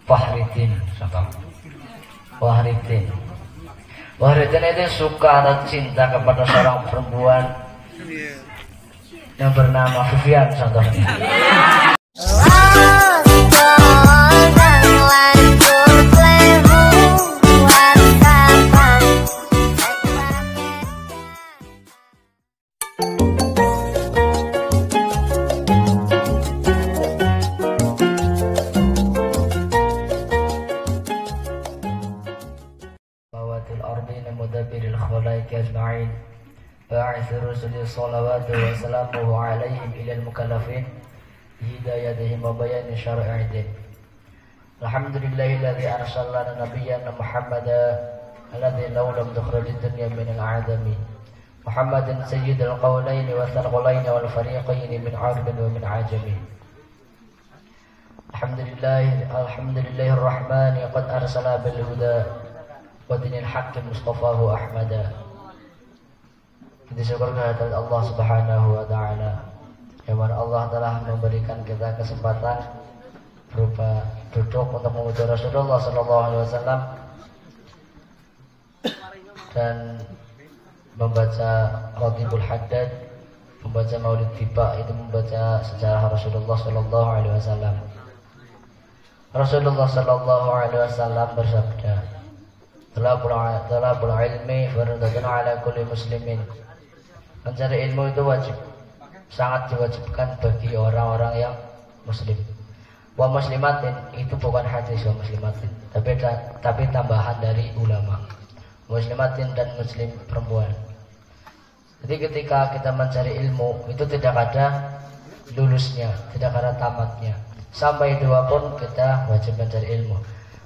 Fahridin siapa? Fahridin itu suka atau cinta kepada seorang perempuan yang bernama Vivian contohnya. أجمعين باعث الرسل صلوات وسلامه عليهم إلى المكلفين بهدايتهم وبيان شرائعهم. الحمد لله الذي أرسل لنا نبينا محمدا الذي لو لم تخرج الدنيا من العدم محمد سيد القولين والثقلين والفريقين من عرب ومن عجم. الحمد لله الرحمن قد أرسل بالهدى ودين الحق مصطفاه أحمدا. Disyukur kehadirat Allah Subhanahu wa taala. Yang mana Allah telah memberikan kita kesempatan berupa duduk untuk memuji Rasulullah sallallahu alaihi wasallam dan membaca Ratibul Haddad, membaca Maulid Tiba, itu membaca sejarah Rasulullah sallallahu alaihi wasallam. Rasulullah sallallahu alaihi wasallam bersabda, "Talabul ilmi fardun ala kulli muslimin." Mencari ilmu itu wajib, sangat diwajibkan bagi orang-orang yang muslim. Wa muslimatin itu bukan hadis wa muslimatin, tapi tambahan dari ulama. Muslimatin dan muslim perempuan. Jadi ketika kita mencari ilmu itu tidak ada lulusnya, tidak ada tamatnya. Sampai dua pun kita wajib mencari ilmu.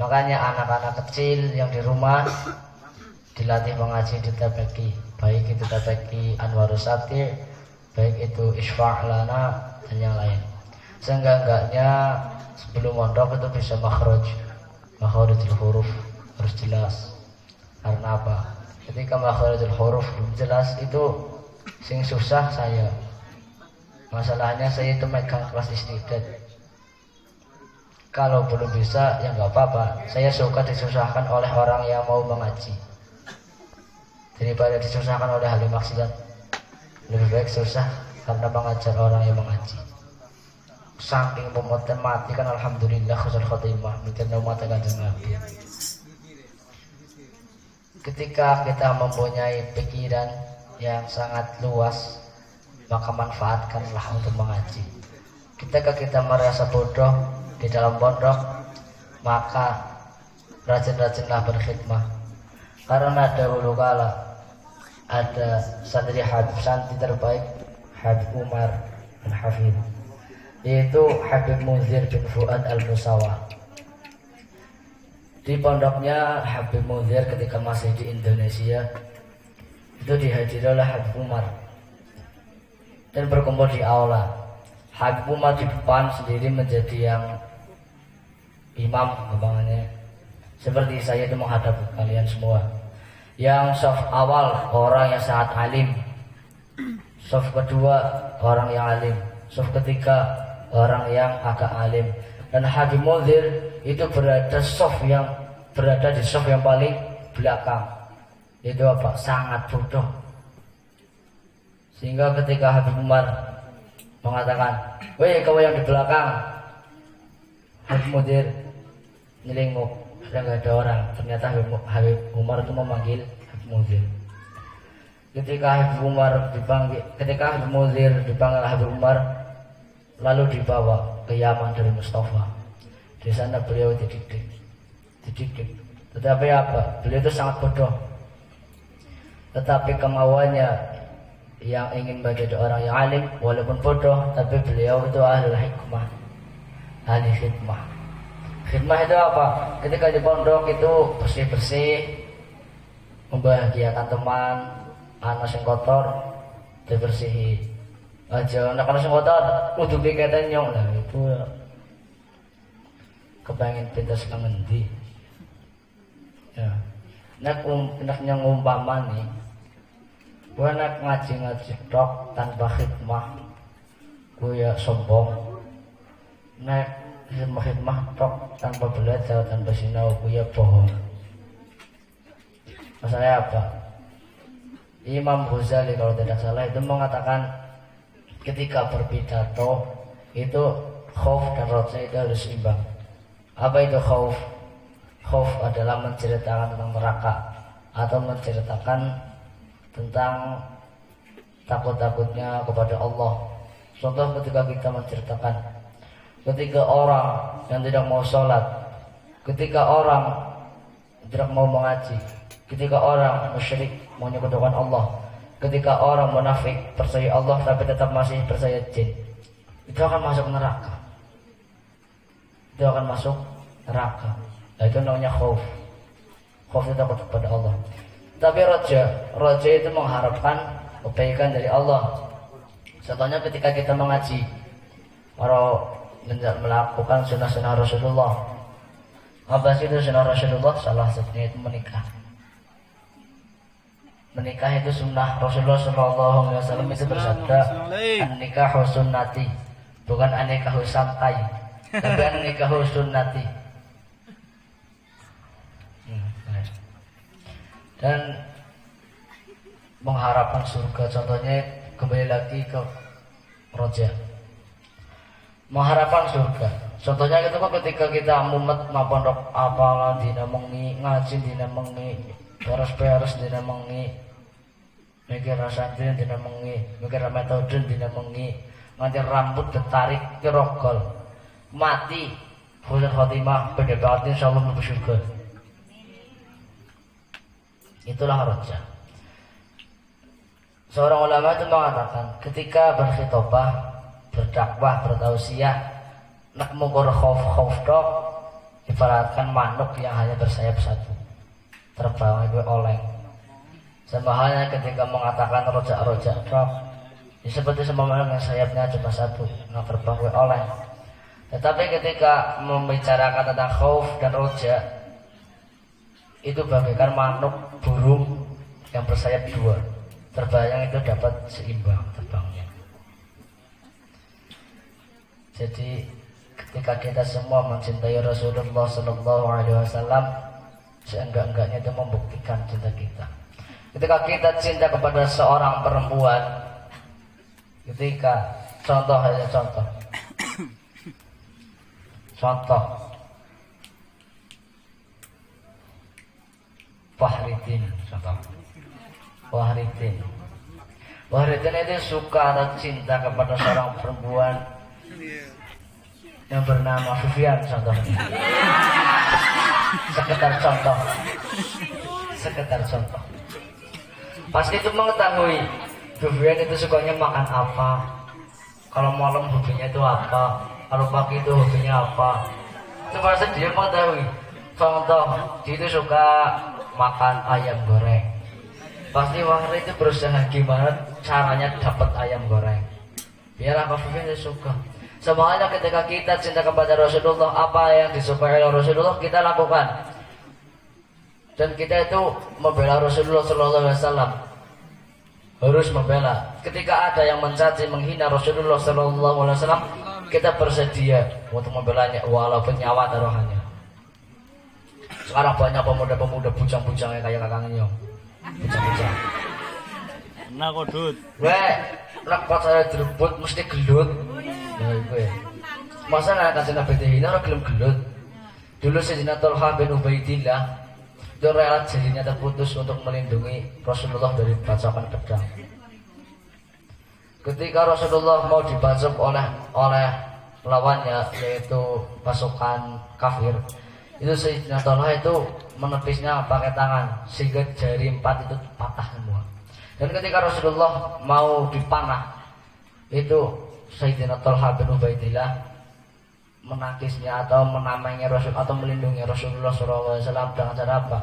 Makanya anak-anak kecil yang di rumah dilatih mengaji di TPQ, baik itu TPQ Anwarus Satir, baik itu Isfa' Lana dan yang lain. Seenggak-enggaknya sebelum mondok itu bisa makhrajul huruf harus jelas. Karena apa? Ketika makhrajul huruf belum jelas itu sing susah saya. Masalahnya saya itu megang kelas istidad. Kalau belum bisa ya nggak apa-apa. Saya suka disusahkan oleh orang yang mau mengaji daripada disusahkan oleh ahli maksiat. Lebih baik susah karena mengajar orang yang mengaji. Saking pemoten mati kan alhamdulillah khusnul khotimah mikirnya umat Kanjeng Nabi. Ketika kita mempunyai pikiran yang sangat luas, maka manfaatkanlah untuk mengaji. Ketika kita merasa bodoh di dalam pondok, maka rajin-rajinlah berkhidmah. Karena dahulu kala ada santri Habib, santri terbaik Habib Umar bin Hafid, yaitu Habib Munzir bin Fuad al-Musawa. Di pondoknya Habib Munzir ketika masih di Indonesia itu dihadiri oleh Habib Umar dan berkumpul di aula. Habib Umar di depan sendiri menjadi yang imam gampangannya, seperti saya itu menghadap kalian semua. Yang saf awal orang yang sangat alim, saf kedua orang yang alim, saf ketiga orang yang agak alim, dan Habib Munzir itu berada di saf yang paling belakang. Itu apa? Sangat bodoh. Sehingga ketika Habib Umar mengatakan, "Weh, kau yang di belakang," Habib Munzir nyelinguk, sudah nggak ada orang. Ternyata Habib Umar itu memanggil Habib Munzir. Ketika Habib Munzir dipanggil Habib Umar, lalu dibawa ke Yaman dari Mustafa. Di sana beliau dididik. Tetapi apa? Beliau itu sangat bodoh. Tetapi kemauannya yang ingin menjadi orang yang alim, walaupun bodoh, tapi beliau itu ahli hikmah, ahli khidmah. Khidmah itu apa? Ketika di pondok itu bersih-bersih, membahagiakan teman, anak yang kotor dibersihi. Aja anak yang kotor kudu piketen nyong lah, itu kepengen pindah selang ngendi. Ya. Nek ngumpama nih, gue nek ngaji tok tanpa khidmah, gue ya sombong. Nek khidmah tok tanpa belajar, tanpa sinau ya bohong. Masalahnya apa? Imam Ghazali kalau tidak salah itu mengatakan ketika berpidato itu khauf dan roja itu harus imbang. Apa itu khauf? Khauf adalah menceritakan tentang neraka atau menceritakan tentang takut-takutnya kepada Allah. Contoh ketika kita menceritakan ketika orang yang tidak mau sholat, ketika orang tidak mau mengaji, ketika orang musyrik menyekutukan Allah, ketika orang munafik percaya Allah tapi tetap masih percaya jin, itu akan masuk neraka. Itu akan masuk neraka. Nah, itu namanya khauf. Khauf itu takut kepada Allah. Tapi roja itu mengharapkan kebaikan dari Allah. Contohnya ketika kita mengaji, kalau melakukan sunnah-sunnah Rasulullah. Apa sih itu sunnah Rasulullah? Salah satunya itu menikah. Menikah itu sunnah Rasulullah SAW itu bersabda, an-nikahu sunnati, bukan an-nikahu santai, tapi an-nikahu sunnati. Dan mengharapkan surga, contohnya kembali lagi ke roja. Mengharapkan surga, contohnya itu ketika kita mumet mapondok apalan dina mengi, ngaji dina mengi, beres-beres dina mengi, mikir santri dina mengi, mikir metode dina mengi, nganti rambut ditarik ke rogol, mati husnul khotimah berdekatan insyaallah menuju surga. Itulah roja. Seorang ulama itu mengatakan ketika berkhitbah, berdakwah, bertausiah, nak mengukur khauf dok, ibaratkan manuk yang hanya bersayap satu, terbang itu oleng. Sama halnya ketika mengatakan roja dok, ya seperti semua yang sayapnya cuma satu, nggak terbang itu oleng. Tetapi ketika membicarakan tentang khauf dan roja, itu bagaikan manuk burung yang bersayap dua, terbayang itu dapat seimbang terbangnya. Jadi ketika kita semua mencintai Rasulullah SAW, seenggak-enggaknya itu membuktikan cinta kita. Ketika kita cinta kepada seorang perempuan, ketika contoh Wahridin itu suka atau cinta kepada seorang perempuan yang bernama Vivian contohnya. Sekedar contoh. Pasti itu mengetahui Vivian itu sukanya makan apa, kalau malam hobinya itu apa, kalau pagi itu hobinya apa. Itu pasti dia mengetahui. Contoh, dia itu suka makan ayam goreng. Pasti Wahri itu berusaha gimana caranya dapat ayam goreng biar apa Vivian suka. Semuanya ketika kita cinta kepada Rasulullah, apa yang disukai oleh Rasulullah kita lakukan. Dan kita itu membela Rasulullah SAW, harus membela. Ketika ada yang mencaci, menghina Rasulullah SAW, kita bersedia untuk membelanya walaupun nyawa taruhannya. Sekarang banyak pemuda-pemuda bujang-bujangnya kayak kakaknya, bujang-bujang. Nah kodut. Nak saya direbut mesti gelut. Ya gue. Masa nak kasih Nabi dihina orang gelem gelut. Dulu Sayyidina Thalha bin Ubaidillah itu rela jarinya terputus untuk melindungi Rasulullah dari bacokan pedang. Ketika Rasulullah mau dibacok oleh lawannya, yaitu pasukan kafir, itu Sayyidina Thalha itu menepisnya pakai tangan sehingga jari 4 itu patah semua. Dan ketika Rasulullah mau dipanah, itu Sayyidina Thalha bin Ubaidillah menakisnya atau menamainya Rasul atau melindungi Rasulullah SAW dengan cara apa?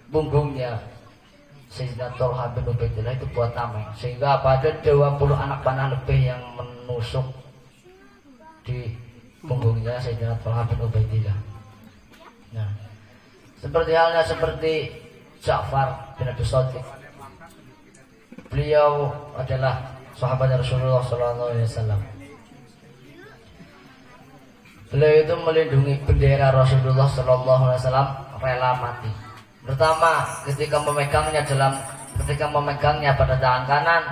Punggungnya Sayyidina Thalha bin Ubaidillah itu buat tameng, sehingga pada 20 anak panah lebih yang menusuk di punggungnya Sayyidina Thalha bin Ubaidillah. Nah, seperti Ja'far bin Abi Thalib. Beliau adalah sahabat Rasulullah SAW. Beliau itu melindungi bendera Rasulullah Sallallahu Alaihi Wasallam, rela mati. Pertama, ketika memegangnya pada tangan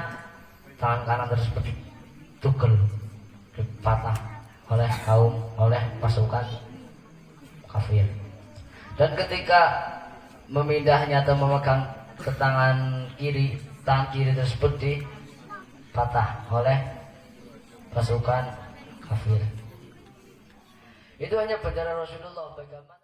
kanan tersebut ditugel, dipatah oleh pasukan kafir. Dan ketika memindahnya atau memegang ke tangan kiri tersebut dipatah oleh pasukan kafir. Itu hanya bendera Rasulullah. Bagaimana